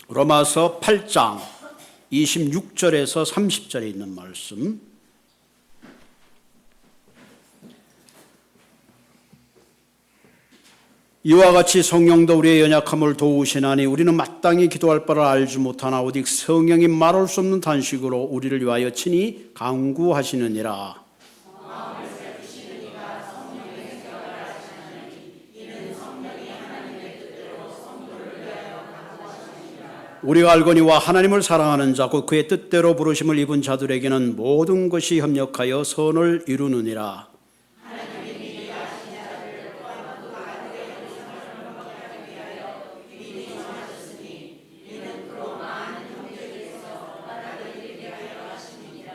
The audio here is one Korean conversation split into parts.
로마서 8장 26절에서 30절에 있는 말씀, 이와 같이 성령도 우리의 연약함을 도우시나니 우리는 마땅히 기도할 바를 알지 못하나 오직 성령이 말할 수 없는 탄식으로 우리를 위하여 친히 간구하시느니라. 우리가 알거니와 하나님을 사랑하는 자 곧 그의 뜻대로 부르심을 입은 자들에게는 모든 것이 협력하여 선을 이루느니라.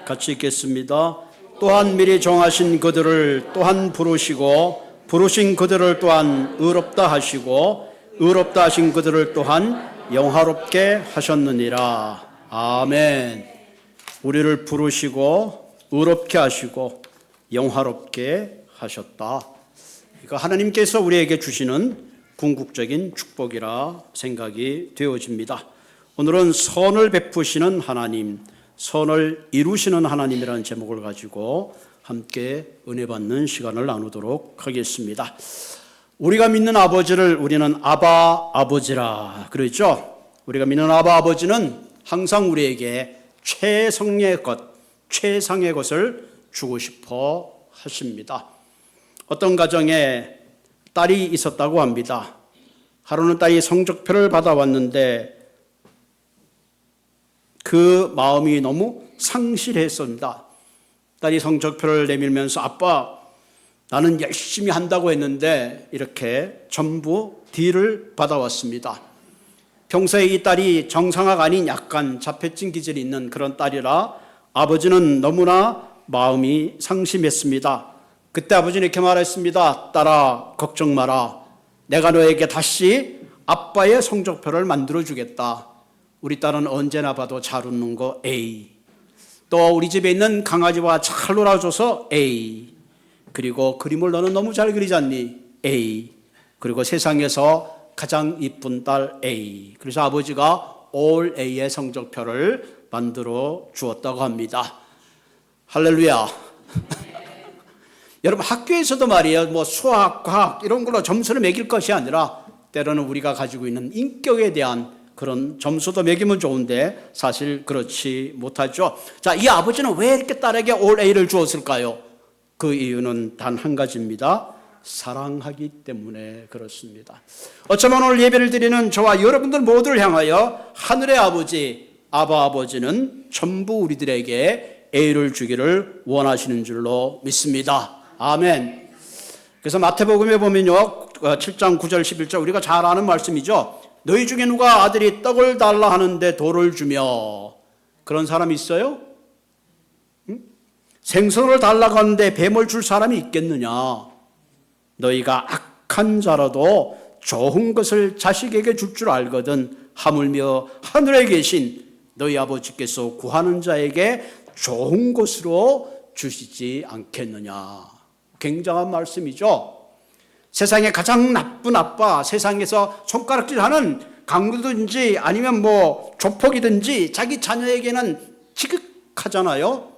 같이 읽겠습니다. 또한 미리 정하신 그들을 또한 부르시고 부르신 그들을 또한 의롭다 하시고 의롭다 하신 그들을 또한 영화롭게 하셨느니라. 아멘. 우리를 부르시고 의롭게 하시고 영화롭게 하셨다. 이거 하나님께서 우리에게 주시는 궁극적인 축복이라 생각이 되어집니다. 오늘은 선을 베푸시는 하나님, 선을 이루시는 하나님이라는 제목을 가지고 함께 은혜 받는 시간을 나누도록 하겠습니다. 우리가 믿는 아버지를 우리는 아바 아버지라 그러죠. 우리가 믿는 아바 아버지는 항상 우리에게 최상의 것을 주고 싶어 하십니다. 어떤 가정에 딸이 있었다고 합니다. 하루는 딸이 성적표를 받아왔는데 그 마음이 너무 상실했습니다. 딸이 성적표를 내밀면서 아빠, 나는 열심히 한다고 했는데 이렇게 전부 D를 받아왔습니다. 평소에 이 딸이 정상화가 아닌 약간 자폐증 기질이 있는 그런 딸이라 아버지는 너무나 마음이 상심했습니다. 그때 아버지는 이렇게 말했습니다. 딸아, 걱정 마라. 내가 너에게 다시 아빠의 성적표를 만들어주겠다. 우리 딸은 언제나 봐도 잘 웃는 거 A, 또 우리 집에 있는 강아지와 잘 놀아줘서 A, 그리고 그림을 너는 너무 잘 그리지 않니? A, 그리고 세상에서 가장 이쁜 딸 A. 그래서 아버지가 All A의 성적표를 만들어 주었다고 합니다. 할렐루야. 여러분, 학교에서도 말이에요, 뭐 수학, 과학 이런 걸로 점수를 매길 것이 아니라 때로는 우리가 가지고 있는 인격에 대한 그런 점수도 매기면 좋은데 사실 그렇지 못하죠. 자, 이 아버지는 왜 이렇게 딸에게 올 A를 주었을까요? 그 이유는 단 한 가지입니다. 사랑하기 때문에 그렇습니다. 어쩌면 오늘 예배를 드리는 저와 여러분들 모두를 향하여 하늘의 아버지, 아바 아버지는 전부 우리들에게 A를 주기를 원하시는 줄로 믿습니다. 아멘. 그래서 마태복음에 보면요, 7장 9절 11절 우리가 잘 아는 말씀이죠. 너희 중에 누가 아들이 떡을 달라 하는데 돌을 주며, 그런 사람이 있어요? 생선을 달라고 하는데 뱀을 줄 사람이 있겠느냐? 너희가 악한 자라도 좋은 것을 자식에게 줄 줄 알거든 하물며 하늘에 계신 너희 아버지께서 구하는 자에게 좋은 것으로 주시지 않겠느냐. 굉장한 말씀이죠. 세상에 가장 나쁜 아빠, 세상에서 손가락질하는 강도든지 아니면 뭐 조폭이든지 자기 자녀에게는 지극하잖아요.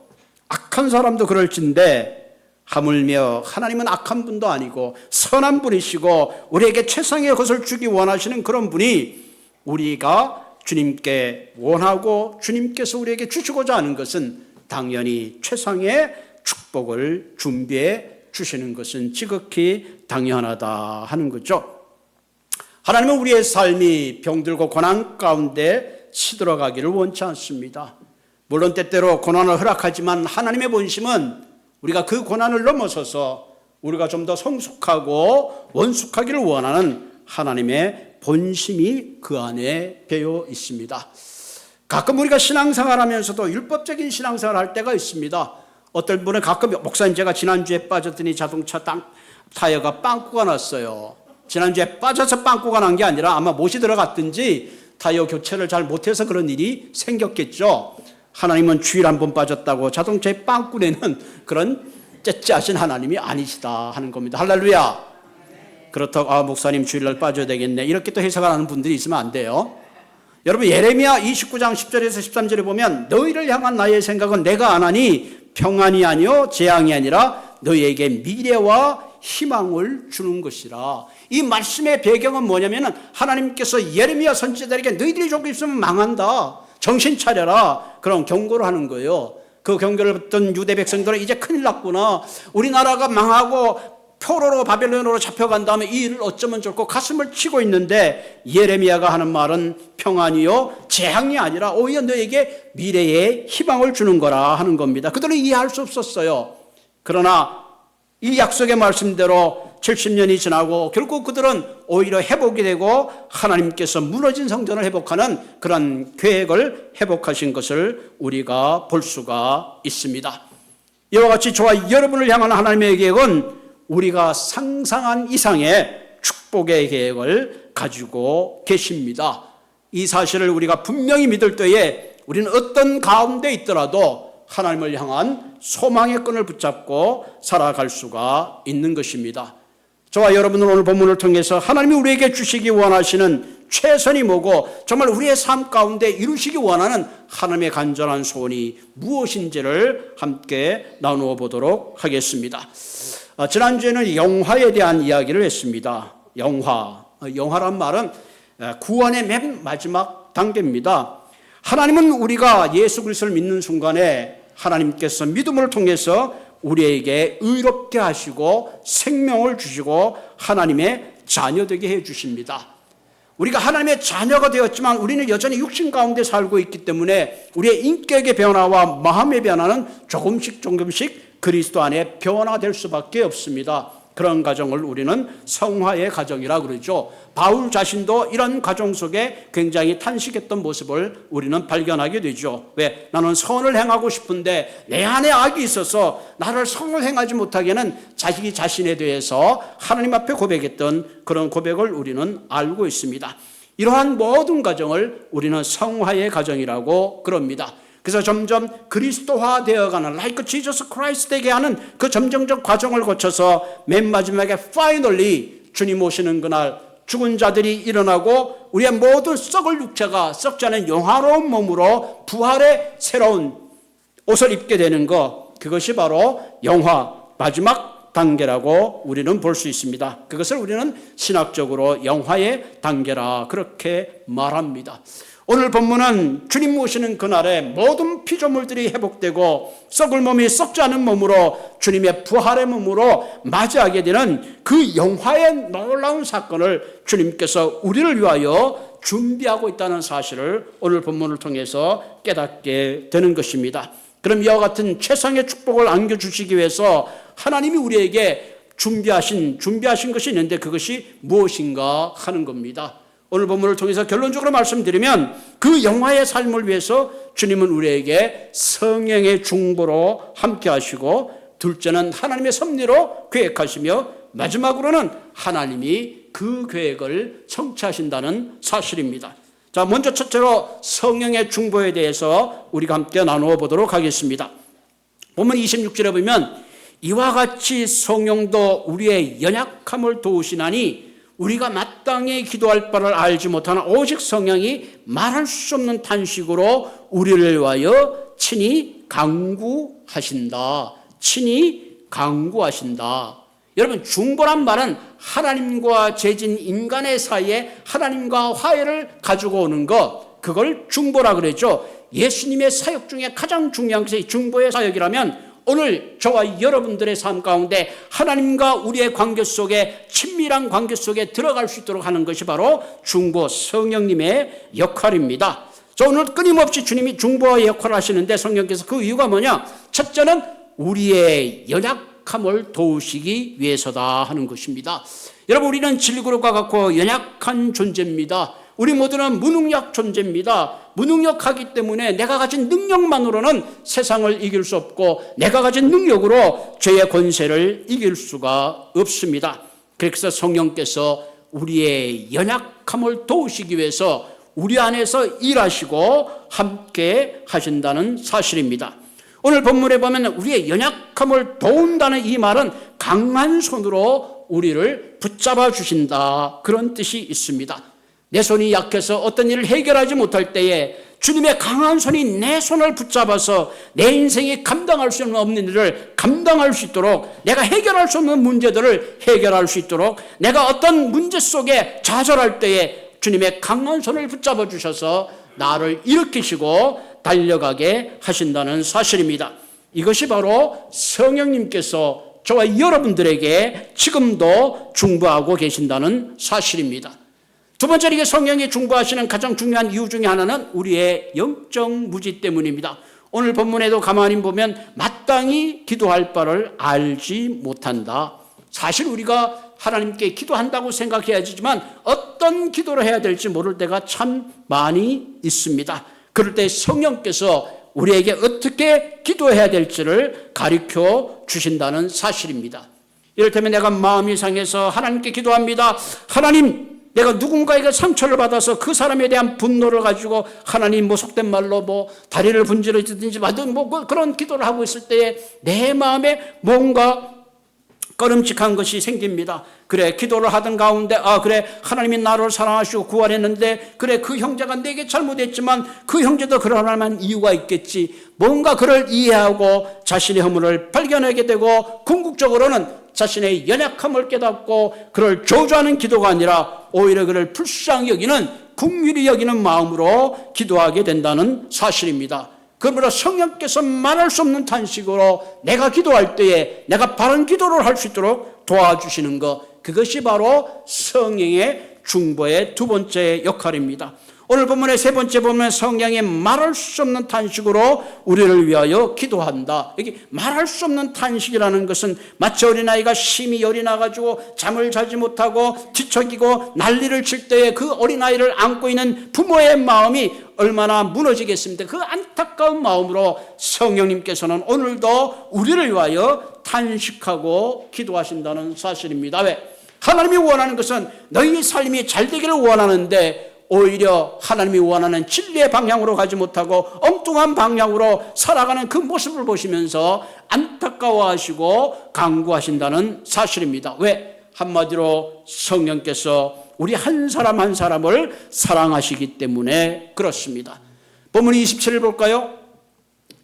악한 사람도 그럴진데 하물며 하나님은 악한 분도 아니고 선한 분이시고 우리에게 최상의 것을 주기 원하시는 그런 분이 우리가 주님께 원하고 주님께서 우리에게 주시고자 하는 것은 당연히 최상의 축복을 준비해 주시는 것은 지극히 당연하다 하는 거죠. 하나님은 우리의 삶이 병들고 고난 가운데 시들어가기를 원치 않습니다. 물론 때때로 고난을 허락하지만 하나님의 본심은 우리가 그 고난을 넘어서서 우리가 좀 더 성숙하고 원숙하기를 원하는 하나님의 본심이 그 안에 배어 있습니다. 가끔 우리가 신앙생활 하면서도 율법적인 신앙생활 할 때가 있습니다. 어떤 분은 가끔 목사님 제가 지난주에 빠졌더니 자동차 타이어가 빵꾸가 났어요. 지난주에 빠져서 빵꾸가 난 게 아니라 아마 못이 들어갔든지 타이어 교체를 잘 못해서 그런 일이 생겼겠죠. 하나님은 주일 한 번 빠졌다고 자동차에 빵꾸 내는 그런 째째하신 하나님이 아니시다 하는 겁니다. 할렐루야. 그렇다고 목사님 주일날 빠져야 되겠네 이렇게 또 해석을 하는 분들이 있으면 안 돼요. 여러분 예레미야 29장 10절에서 13절에 보면 너희를 향한 나의 생각은 내가 안 하니 평안이 아니요 재앙이 아니라 너희에게 미래와 희망을 주는 것이라. 이 말씀의 배경은 뭐냐면 하나님께서 예레미야 선지자들에게 너희들이 조금 있으면 망한다, 정신 차려라, 그런 경고를 하는 거예요. 그 경고를 듣던 유대 백성들은 이제 큰일 났구나, 우리나라가 망하고 포로로 바벨론으로 잡혀간 다음에 이 일을 어쩌면 좋고 가슴을 치고 있는데 예레미야가 하는 말은 평안이요 재앙이 아니라 오히려 너에게 미래의 희망을 주는 거라 하는 겁니다. 그들은 이해할 수 없었어요. 그러나 이 약속의 말씀대로 70년이 지나고 결국 그들은 오히려 회복이 되고 하나님께서 무너진 성전을 회복하는 그런 계획을 회복하신 것을 우리가 볼 수가 있습니다. 이와 같이 저와 여러분을 향한 하나님의 계획은 우리가 상상한 이상의 축복의 계획을 가지고 계십니다. 이 사실을 우리가 분명히 믿을 때에 우리는 어떤 가운데 있더라도 하나님을 향한 소망의 끈을 붙잡고 살아갈 수가 있는 것입니다. 저와 여러분은 오늘 본문을 통해서 하나님이 우리에게 주시기 원하시는 최선이 뭐고 정말 우리의 삶 가운데 이루시기 원하는 하나님의 간절한 소원이 무엇인지를 함께 나누어 보도록 하겠습니다. 지난주에는 영화에 대한 이야기를 했습니다. 영화란 말은 구원의 맨 마지막 단계입니다. 하나님은 우리가 예수 그리스도를 믿는 순간에 하나님께서 믿음을 통해서 우리에게 의롭게 하시고 생명을 주시고 하나님의 자녀되게 해주십니다. 우리가 하나님의 자녀가 되었지만 우리는 여전히 육신 가운데 살고 있기 때문에 우리의 인격의 변화와 마음의 변화는 조금씩 그리스도 안에 변화될 수밖에 없습니다. 그런 과정을 우리는 성화의 과정이라 그러죠. 바울 자신도 이런 과정 속에 굉장히 탄식했던 모습을 우리는 발견하게 되죠. 왜? 나는 선을 행하고 싶은데 내 안에 악이 있어서 나를 선을 행하지 못하게는 자기 자신에 대해서 하나님 앞에 고백했던 그런 고백을 우리는 알고 있습니다. 이러한 모든 과정을 우리는 성화의 과정이라고 그럽니다. 그래서 점점 그리스도화 되어가는 like Jesus Christ 되게 하는 그 점정적 과정을 거쳐서 맨 마지막에 finally 주님 오시는 그날 죽은 자들이 일어나고 우리의 모든 썩을 육체가 썩지 않은 영화로운 몸으로 부활의 새로운 옷을 입게 되는 것, 그것이 바로 영화 마지막 단계라고 우리는 볼 수 있습니다. 그것을 우리는 신학적으로 영화의 단계라 그렇게 말합니다. 오늘 본문은 주님 오시는 그날에 모든 피조물들이 회복되고 썩을 몸이 썩지 않은 몸으로 주님의 부활의 몸으로 맞이하게 되는 그 영화의 놀라운 사건을 주님께서 우리를 위하여 준비하고 있다는 사실을 오늘 본문을 통해서 깨닫게 되는 것입니다. 그럼 이와 같은 최상의 축복을 안겨주시기 위해서 하나님이 우리에게 준비하신 것이 있는데 그것이 무엇인가 하는 겁니다. 오늘 본문을 통해서 결론적으로 말씀드리면 그 영화의 삶을 위해서 주님은 우리에게 성령의 중보로 함께 하시고 둘째는 하나님의 섭리로 계획하시며 마지막으로는 하나님이 그 계획을 성취하신다는 사실입니다. 자, 먼저 첫째로 성령의 중보에 대해서 우리가 함께 나누어 보도록 하겠습니다. 본문 26절에 보면 이와 같이 성령도 우리의 연약함을 도우시나니 우리가 마땅히 기도할 바를 알지 못하나 오직 성령이 말할 수 없는 탄식으로 우리를 위하여 친히 간구하신다. 여러분, 중보란 말은 하나님과 죄진 인간의 사이에 하나님과 화해를 가지고 오는 것, 그걸 중보라 그랬죠. 예수님의 사역 중에 가장 중요한 것이 중보의 사역이라면 오늘 저와 여러분들의 삶 가운데 하나님과 우리의 관계 속에 친밀한 관계 속에 들어갈 수 있도록 하는 것이 바로 중보 성령님의 역할입니다. 저 오늘 끊임없이 주님이 중보의 역할을 하시는데 성령께서 그 이유가 뭐냐? 첫째는 우리의 연약함을 도우시기 위해서다 하는 것입니다. 여러분, 우리는 질그릇과 같고 연약한 존재입니다. 우리 모두는 무능력 존재입니다. 무능력하기 때문에 내가 가진 능력만으로는 세상을 이길 수 없고 내가 가진 능력으로 죄의 권세를 이길 수가 없습니다. 그래서 성령께서 우리의 연약함을 도우시기 위해서 우리 안에서 일하시고 함께 하신다는 사실입니다. 오늘 본문에 보면 우리의 연약함을 도운다는 이 말은 강한 손으로 우리를 붙잡아 주신다, 그런 뜻이 있습니다. 내 손이 약해서 어떤 일을 해결하지 못할 때에 주님의 강한 손이 내 손을 붙잡아서 내 인생이 감당할 수 없는 일을 감당할 수 있도록, 내가 해결할 수 없는 문제들을 해결할 수 있도록, 내가 어떤 문제 속에 좌절할 때에 주님의 강한 손을 붙잡아 주셔서 나를 일으키시고 달려가게 하신다는 사실입니다. 이것이 바로 성령님께서 저와 여러분들에게 지금도 중보하고 계신다는 사실입니다. 두 번째로 성령이 중보하시는 가장 중요한 이유 중에 하나는 우리의 영적 무지 때문입니다. 오늘 본문에도 가만히 보면 마땅히 기도할 바를 알지 못한다. 사실 우리가 하나님께 기도한다고 생각해야지만 어떤 기도를 해야 될지 모를 때가 참 많이 있습니다. 그럴 때 성령께서 우리에게 어떻게 기도해야 될지를 가르쳐 주신다는 사실입니다. 이를테면 내가 마음이 상해서 하나님께 기도합니다. 하나님, 내가 누군가에게 상처를 받아서 그 사람에 대한 분노를 가지고 하나님 속된 말로 다리를 분질러주든지 그런 기도를 하고 있을 때에 내 마음에 뭔가 꺼름직한 것이 생깁니다. 그래, 기도를 하던 가운데 그래, 하나님이 나를 사랑하시고 구원했는데, 그래, 그 형제가 내게 잘못했지만 그 형제도 그럴 만한 이유가 있겠지. 뭔가 그를 이해하고 자신의 허물을 발견하게 되고, 궁극적으로는 자신의 연약함을 깨닫고 그를 저주하는 기도가 아니라 오히려 그를 불쌍히 여기는, 긍휼히 여기는 마음으로 기도하게 된다는 사실입니다. 그러므로 성령께서 말할 수 없는 탄식으로 내가 기도할 때에 내가 바른 기도를 할 수 있도록 도와주시는 것, 그것이 바로 성령의 중보의 두 번째 역할입니다. 오늘 본문의 세 번째 보면 성령이 말할 수 없는 탄식으로 우리를 위하여 기도한다. 여기 말할 수 없는 탄식이라는 것은 마치 어린아이가 심히 열이 나가지고 잠을 자지 못하고 뒤척이고 난리를 칠 때에 그 어린아이를 안고 있는 부모의 마음이 얼마나 무너지겠습니까? 그 안타까운 마음으로 성령님께서는 오늘도 우리를 위하여 탄식하고 기도하신다는 사실입니다. 왜? 하나님이 원하는 것은 너희 삶이 잘 되기를 원하는데 오히려 하나님이 원하는 진리의 방향으로 가지 못하고 엉뚱한 방향으로 살아가는 그 모습을 보시면서 안타까워하시고 간구하신다는 사실입니다. 왜? 한마디로 성령께서 우리 한 사람 한 사람을 사랑하시기 때문에 그렇습니다. 본문 27을 볼까요?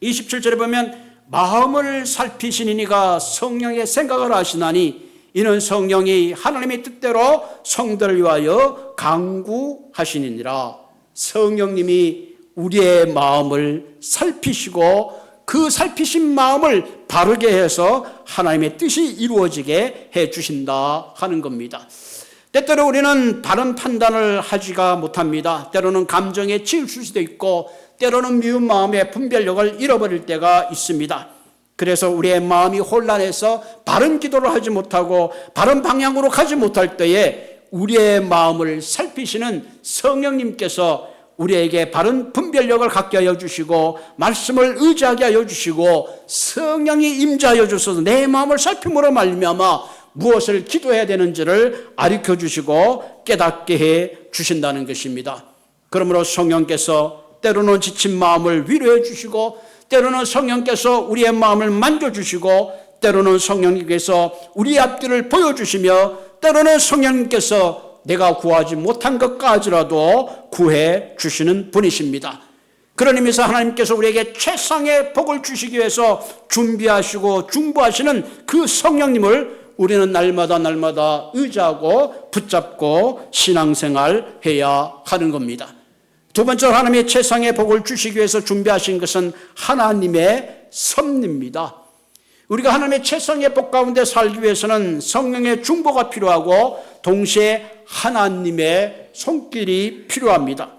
27절에 보면 마음을 살피시는 이가 성령의 생각을 하시나니 이는 성령이 하나님의 뜻대로 성도를 위하여 간구하시느니라. 성령님이 우리의 마음을 살피시고 그 살피신 마음을 바르게 해서 하나님의 뜻이 이루어지게 해 주신다 하는 겁니다. 때때로 우리는 바른 판단을 하지가 못합니다. 때로는 감정에 치우칠 수도 있고 때로는 미운 마음의 분별력을 잃어버릴 때가 있습니다. 그래서 우리의 마음이 혼란해서 바른 기도를 하지 못하고 바른 방향으로 가지 못할 때에 우리의 마음을 살피시는 성령님께서 우리에게 바른 분별력을 갖게 하여 주시고 말씀을 의지하게 하여 주시고 성령이 임재하여 주셔서 내 마음을 살핌으로 말미암아 무엇을 기도해야 되는지를 가르쳐 주시고 깨닫게 해 주신다는 것입니다. 그러므로 성령께서 때로는 지친 마음을 위로해 주시고 때로는 성령께서 우리의 마음을 만져주시고 때로는 성령님께서 우리의 앞길을 보여주시며 때로는 성령님께서 내가 구하지 못한 것까지라도 구해 주시는 분이십니다. 그런 의미에서 하나님께서 우리에게 최상의 복을 주시기 위해서 준비하시고 중보하시는 그 성령님을 우리는 날마다 의지하고 붙잡고 신앙생활 해야 하는 겁니다. 두 번째로 하나님의 최상의 복을 주시기 위해서 준비하신 것은 하나님의 섭리입니다. 우리가 하나님의 최상의 복 가운데 살기 위해서는 성령의 중보가 필요하고 동시에 하나님의 손길이 필요합니다.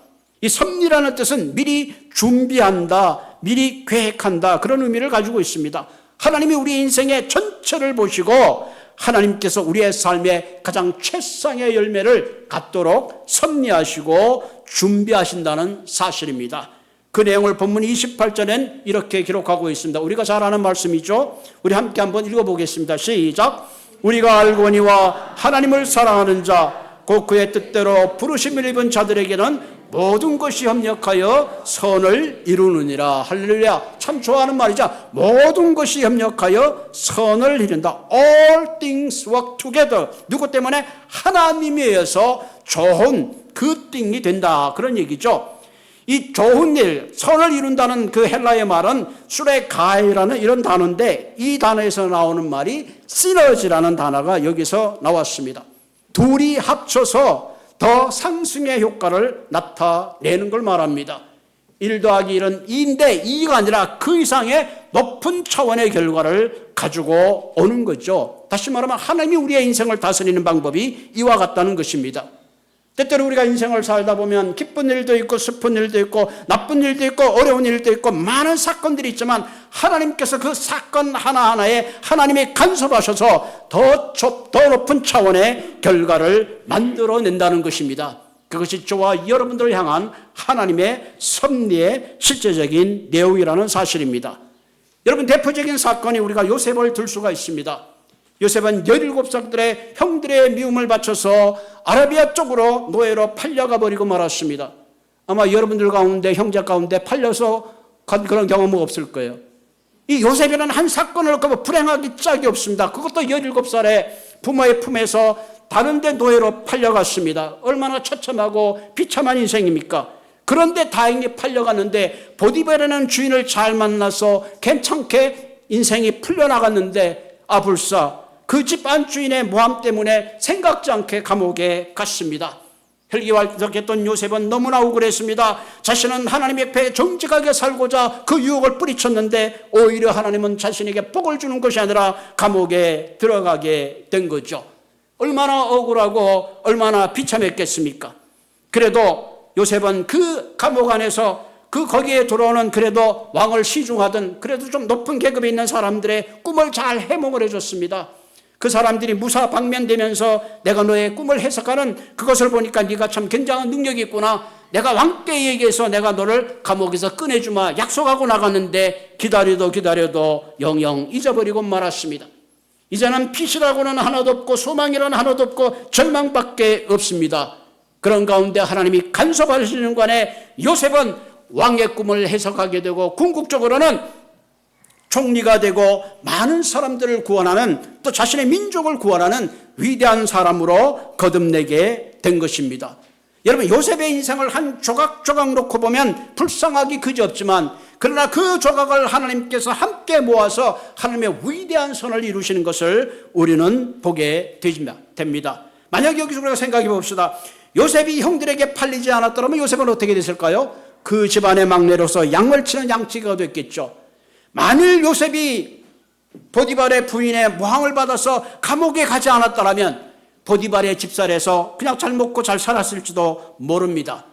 이 섭리라는 뜻은 미리 준비한다, 미리 계획한다, 그런 의미를 가지고 있습니다. 하나님이 우리 인생의 전체를 보시고 하나님께서 우리의 삶에 가장 최상의 열매를 갖도록 섭리하시고 준비하신다는 사실입니다. 그 내용을 본문 28절엔 이렇게 기록하고 있습니다. 우리가 잘 아는 말씀이죠. 우리 함께 한번 읽어보겠습니다. 시작. 우리가 알거니와 하나님을 사랑하는 자 곧 그의 뜻대로 부르심을 입은 자들에게는 모든 것이 협력하여 선을 이루느니라. 할렐루야. 참 좋아하는 말이죠. 모든 것이 협력하여 선을 이룬다. All things work together. 누구 때문에? 하나님에 의해서 좋은 굿띵이 된다, 그런 얘기죠. 이 좋은 일, 선을 이룬다는 그 헬라의 말은 수레가이라는 이런 단어인데, 이 단어에서 나오는 말이 시너지라는 단어가 여기서 나왔습니다. 둘이 합쳐서 더 상승의 효과를 나타내는 걸 말합니다. 1 더하기 1은 2인데 2가 아니라 그 이상의 높은 차원의 결과를 가지고 오는 거죠. 다시 말하면 하나님이 우리의 인생을 다스리는 방법이 이와 같다는 것입니다. 때때로 우리가 인생을 살다 보면 기쁜 일도 있고 슬픈 일도 있고 나쁜 일도 있고 어려운 일도 있고 많은 사건들이 있지만 하나님께서 그 사건 하나하나에 하나님이 간섭하셔서 더 높은 차원의 결과를 만들어낸다는 것입니다. 그것이 저와 여러분들을 향한 하나님의 섭리의 실제적인 내용이라는 사실입니다. 여러분, 대표적인 사건이 우리가 요셉을 들 수가 있습니다. 요셉은 17살들의 형들의 미움을 바쳐서 아라비아 쪽으로 노예로 팔려가 버리고 말았습니다. 아마 여러분들 가운데, 형제 가운데 팔려서 간 그런 경험은 없을 거예요. 이 요셉이라는 한 사건을 불행하기 짝이 없습니다. 그것도 17살에 부모의 품에서 다른 데 노예로 팔려갔습니다. 얼마나 처참하고 비참한 인생입니까? 그런데 다행히 팔려갔는데 보디발이라는 주인을 잘 만나서 괜찮게 인생이 풀려나갔는데 아불사 그 집 안주인의 모함 때문에 생각지 않게 감옥에 갔습니다. 혈기활동했던 요셉은 너무나 억울했습니다. 자신은 하나님 앞에 정직하게 살고자 그 유혹을 뿌리쳤는데 오히려 하나님은 자신에게 복을 주는 것이 아니라 감옥에 들어가게 된 거죠. 얼마나 억울하고 얼마나 비참했겠습니까? 그래도 요셉은 그 감옥 안에서 거기에 들어오는 그래도 왕을 시중하던 그래도 좀 높은 계급에 있는 사람들의 꿈을 잘 해몽을 해줬습니다. 그 사람들이 무사방면되면서 내가 너의 꿈을 해석하는 그것을 보니까 네가 참 굉장한 능력이 있구나. 내가 왕께 얘기해서 내가 너를 감옥에서 꺼내주마 약속하고 나갔는데 기다려도 영영 잊어버리고 말았습니다. 이제는 빛이라고는 하나도 없고 소망이라는 하나도 없고 절망밖에 없습니다. 그런 가운데 하나님이 간섭하시는 간에 요셉은 왕의 꿈을 해석하게 되고 궁극적으로는 총리가 되고 많은 사람들을 구원하는 또 자신의 민족을 구원하는 위대한 사람으로 거듭나게 된 것입니다. 여러분, 요셉의 인생을 한 조각조각 놓고 보면 불쌍하기 그지없지만 그러나 그 조각을 하나님께서 함께 모아서 하나님의 위대한 선을 이루시는 것을 우리는 보게 됩니다. 만약 여기서 우리가 생각해 봅시다. 요셉이 형들에게 팔리지 않았더라면 요셉은 어떻게 됐을까요? 그 집안의 막내로서 양을 치는 양치기가 됐겠죠. 만일 요셉이 보디발의 부인의 모함을 받아서 감옥에 가지 않았더라면 보디발의 집살에서 그냥 잘 먹고 잘 살았을지도 모릅니다.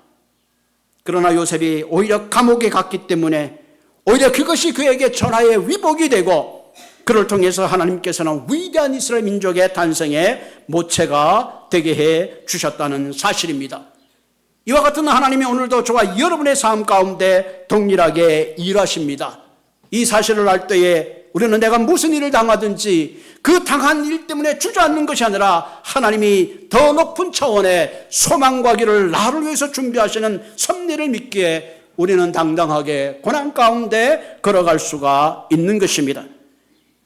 그러나 요셉이 오히려 감옥에 갔기 때문에 오히려 그것이 그에게 전하의 위복이 되고 그를 통해서 하나님께서는 위대한 이스라엘 민족의 탄생의 모체가 되게 해 주셨다는 사실입니다. 이와 같은 하나님이 오늘도 저와 여러분의 삶 가운데 동일하게 일하십니다. 이 사실을 알 때에 우리는 내가 무슨 일을 당하든지 그 당한 일 때문에 주저앉는 것이 아니라 하나님이 더 높은 차원의 소망과 길을 나를 위해서 준비하시는 섭리를 믿기에 우리는 당당하게 고난 가운데 걸어갈 수가 있는 것입니다.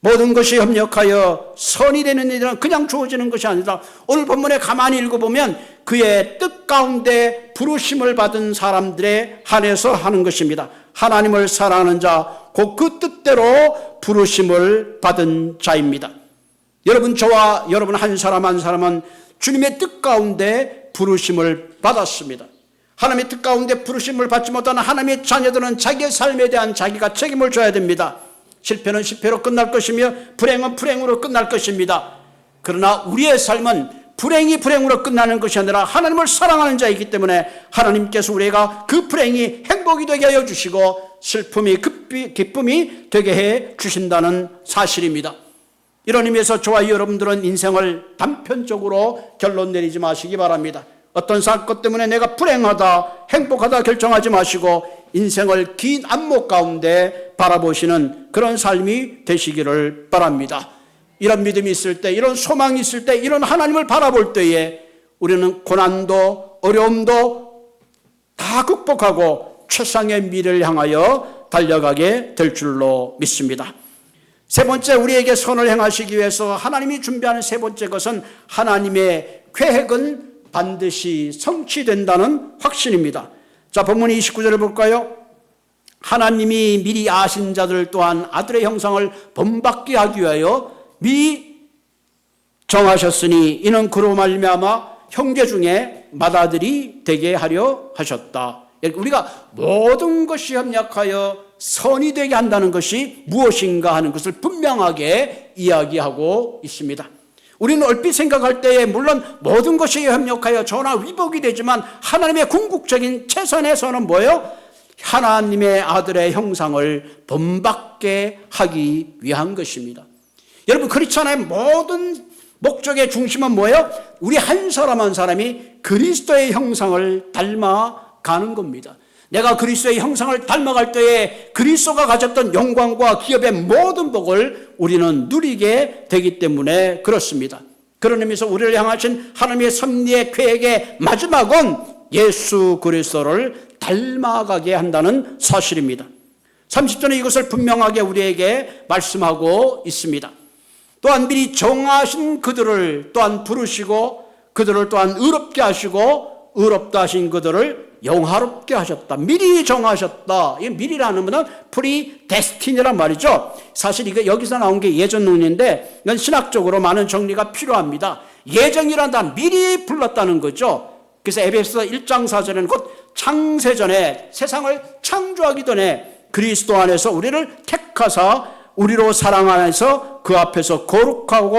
모든 것이 협력하여 선이 되는 일은 그냥 주어지는 것이 아니라 오늘 본문에 가만히 읽어보면 그의 뜻 가운데 부르심을 받은 사람들에 한해서 하는 것입니다. 하나님을 사랑하는 자, 곧 그 뜻대로 부르심을 받은 자입니다. 여러분, 저와 여러분 한 사람 한 사람은 주님의 뜻 가운데 부르심을 받았습니다. 하나님의 뜻 가운데 부르심을 받지 못하는 하나님의 자녀들은 자기의 삶에 대한 자기가 책임을 져야 됩니다. 실패는 실패로 끝날 것이며 불행은 불행으로 끝날 것입니다. 그러나 우리의 삶은 불행이 불행으로 끝나는 것이 아니라 하나님을 사랑하는 자이기 때문에 하나님께서 우리가 그 불행이 행복이 되게 하여 주시고 슬픔이 기쁨이 되게 해 주신다는 사실입니다. 이런 의미에서 저와 여러분들은 인생을 단편적으로 결론 내리지 마시기 바랍니다. 어떤 사건 때문에 내가 불행하다, 행복하다 결정하지 마시고 인생을 긴 안목 가운데 바라보시는 그런 삶이 되시기를 바랍니다. 이런 믿음이 있을 때, 이런 소망이 있을 때, 이런 하나님을 바라볼 때에 우리는 고난도 어려움도 다 극복하고 최상의 미래를 향하여 달려가게 될 줄로 믿습니다. 세 번째, 우리에게 선을 행하시기 위해서 하나님이 준비하는 세 번째 것은 하나님의 계획은 반드시 성취된다는 확신입니다. 자, 본문 29절을 볼까요? 하나님이 미리 아신 자들 또한 아들의 형상을 본받게 하기 위하여 미리 정하셨으니 이는 그로 말미암아 형제 중에 맏아들이 되게 하려 하셨다. 우리가 모든 것이 협력하여 선이 되게 한다는 것이 무엇인가 하는 것을 분명하게 이야기하고 있습니다. 우리는 얼핏 생각할 때에 물론 모든 것이 협력하여 전화 위복이 되지만 하나님의 궁극적인 최선의 선은 뭐예요? 하나님의 아들의 형상을 본받게 하기 위한 것입니다. 여러분, 그렇잖아요. 모든 목적의 중심은 뭐예요? 우리 한 사람 한 사람이 그리스도의 형상을 닮아가는 겁니다. 내가 그리스도의 형상을 닮아갈 때에 그리스도가 가졌던 영광과 기업의 모든 복을 우리는 누리게 되기 때문에 그렇습니다. 그런 의미에서 우리를 향하신 하나님의 섭리의 계획의 마지막은 예수 그리스도를 닮아가게 한다는 사실입니다. 30절에 이것을 분명하게 우리에게 말씀하고 있습니다. 또한 미리 정하신 그들을 또한 부르시고 그들을 또한 의롭게 하시고 의롭다 하신 그들을 영화롭게 하셨다. 미리 정하셨다. 이 미리라는 것은 프리데스티니란 말이죠. 사실 이거 여기서 나온 게 예정론인데 이건 신학적으로 많은 정리가 필요합니다. 예정이란 단 미리 불렀다는 거죠. 그래서 에베소서 1장 4절에는 곧 창세전에 세상을 창조하기 전에 그리스도 안에서 우리를 택하사 우리로 사랑 안에서 그 앞에서 거룩하고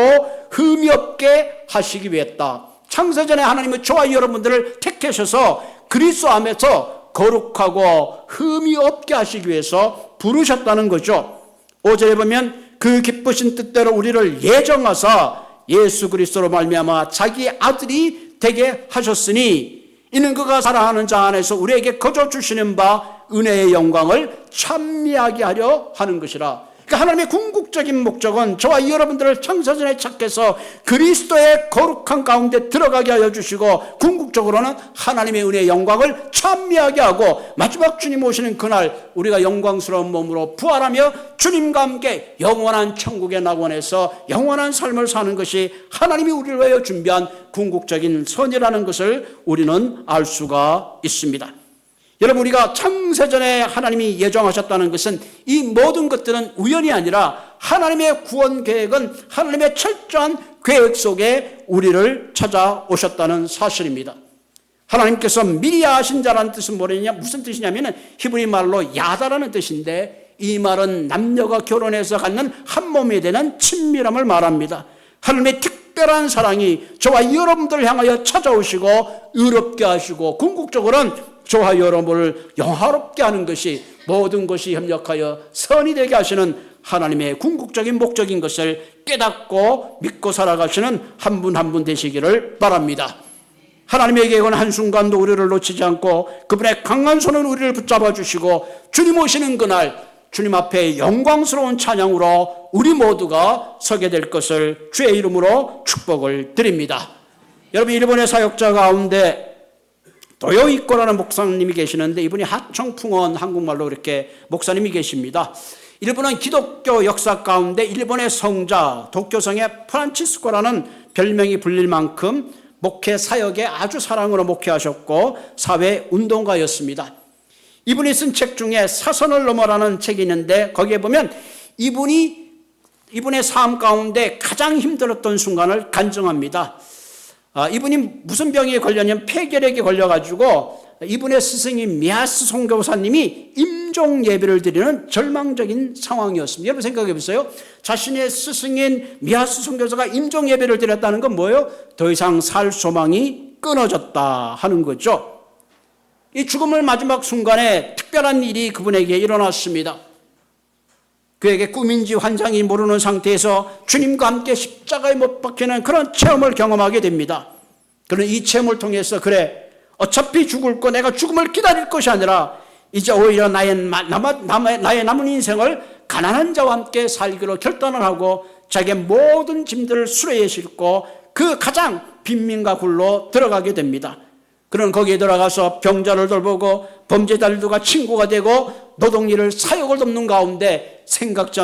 흠이 없게 하시기 위했다. 창세전에 하나님은 저와 여러분들을 택하셔서 그리스도 안에서 거룩하고 흠이 없게 하시기 위해서 부르셨다는 거죠. 5절에 보면 그 기쁘신 뜻대로 우리를 예정하사 예수 그리스도로 말미암아 자기 아들이 되게 하셨으니 이는 그가 사랑하는 자 안에서 우리에게 거저 주시는 바 은혜의 영광을 찬미하게 하려 하는 것이라. 그러니까 하나님의 궁극적인 목적은 저와 여러분들을 창세전에 착해서 그리스도의 거룩한 가운데 들어가게 하여 주시고 궁극적으로는 하나님의 은혜의 영광을 찬미하게 하고 마지막 주님 오시는 그날 우리가 영광스러운 몸으로 부활하며 주님과 함께 영원한 천국의 낙원에서 영원한 삶을 사는 것이 하나님이 우리를 위하여 준비한 궁극적인 선이라는 것을 우리는 알 수가 있습니다. 여러분, 우리가 창세전에 하나님이 예정하셨다는 것은 이 모든 것들은 우연이 아니라 하나님의 구원 계획은 하나님의 철저한 계획 속에 우리를 찾아오셨다는 사실입니다. 하나님께서 미리 아신 자라는 뜻은 뭐냐? 무슨 뜻이냐면 히브리 말로 야다라는 뜻인데 이 말은 남녀가 결혼해서 갖는 한 몸이 되는 친밀함을 말합니다. 하나님의 특별한 사랑이 저와 여러분들을 향하여 찾아오시고 의롭게 하시고 궁극적으로는 저와 여러분을 영화롭게 하는 것이 모든 것이 협력하여 선이 되게 하시는 하나님의 궁극적인 목적인 것을 깨닫고 믿고 살아가시는 한 분 한 분 되시기를 바랍니다. 하나님의 계획은 한순간도 우리를 놓치지 않고 그분의 강한 손은 우리를 붙잡아 주시고 주님 오시는 그날 주님 앞에 영광스러운 찬양으로 우리 모두가 서게 될 것을 주의 이름으로 축복을 드립니다. 여러분, 일본의 사역자 가운데 도요이코라는 목사님이 계시는데 이분이 하청풍원 한국말로 이렇게 목사님이 계십니다. 일본은 기독교 역사 가운데 일본의 성자 도쿄성의 프란치스코라는 별명이 불릴 만큼 목회 사역에 아주 사랑으로 목회하셨고 사회 운동가였습니다. 이분이 쓴 책 중에 사선을 넘어라는 책이 있는데 거기에 보면 이분의 삶 가운데 가장 힘들었던 순간을 간증합니다. 이분이 무슨 병에 걸렸냐면 폐결핵에 걸려가지고 이분의 스승인 미야스 선교사님이 임종 예배를 드리는 절망적인 상황이었습니다. 여러분 생각해 보세요. 자신의 스승인 미야스 선교사가 임종 예배를 드렸다는 건 뭐예요? 더 이상 살 소망이 끊어졌다 하는 거죠. 이 죽음을 마지막 순간에 특별한 일이 그분에게 일어났습니다. 그에게 꿈인지 환상인지 모르는 상태에서 주님과 함께 십자가에 못 박히는 그런 체험을 경험하게 됩니다. 그런 이 체험을 통해서 그래 어차피 죽을 거 내가 죽음을 기다릴 것이 아니라 이제 오히려 나의 남은 인생을 가난한 자와 함께 살기로 결단을 하고 자기의 모든 짐들을 수레에 싣고 그 가장 빈민가 굴로 들어가게 됩니다. 그는 거기에 들어가서 병자를 돌보고 범죄자들과 친구가 되고 노동일을 사역을 돕는 가운데 생각지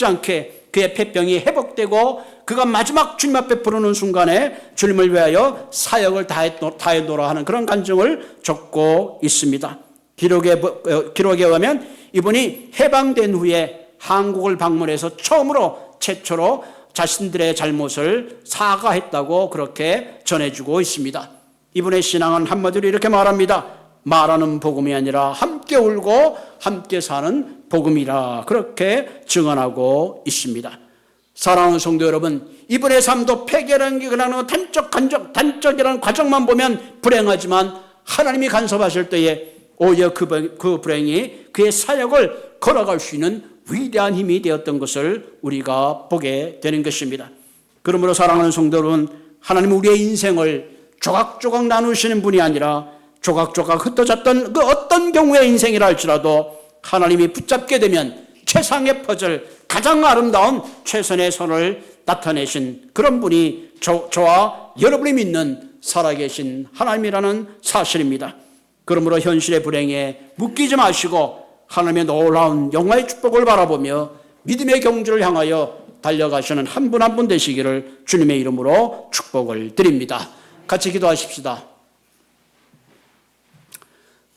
않게 그의 폐병이 회복되고 그가 마지막 주님 앞에 부르는 순간에 주님을 위하여 사역을 다해노라 하는 그런 간증을 적고 있습니다. 기록에 의하면 이분이 해방된 후에 한국을 방문해서 최초로 자신들의 잘못을 사과했다고 그렇게 전해주고 있습니다. 이분의 신앙은 한마디로 이렇게 말합니다. 말하는 복음이 아니라 함께 울고 함께 사는 복음이라 그렇게 증언하고 있습니다. 사랑하는 성도 여러분, 이분의 삶도 폐결한기라는 단적이라는 과정만 보면 불행하지만 하나님이 간섭하실 때에 오히려 그 불행이 그의 사역을 걸어갈 수 있는 위대한 힘이 되었던 것을 우리가 보게 되는 것입니다. 그러므로 사랑하는 성도 여러분, 하나님은 우리의 인생을 조각조각 나누시는 분이 아니라 조각조각 흩어졌던 그 어떤 경우의 인생이라 할지라도 하나님이 붙잡게 되면 최상의 퍼즐, 가장 아름다운 최선의 선을 나타내신 그런 분이 저와 여러분이 믿는 살아계신 하나님이라는 사실입니다. 그러므로 현실의 불행에 묶이지 마시고 하나님의 놀라운 영화의 축복을 바라보며 믿음의 경주를 향하여 달려가시는 한 분 한 분 되시기를 주님의 이름으로 축복을 드립니다. 같이 기도하십시다.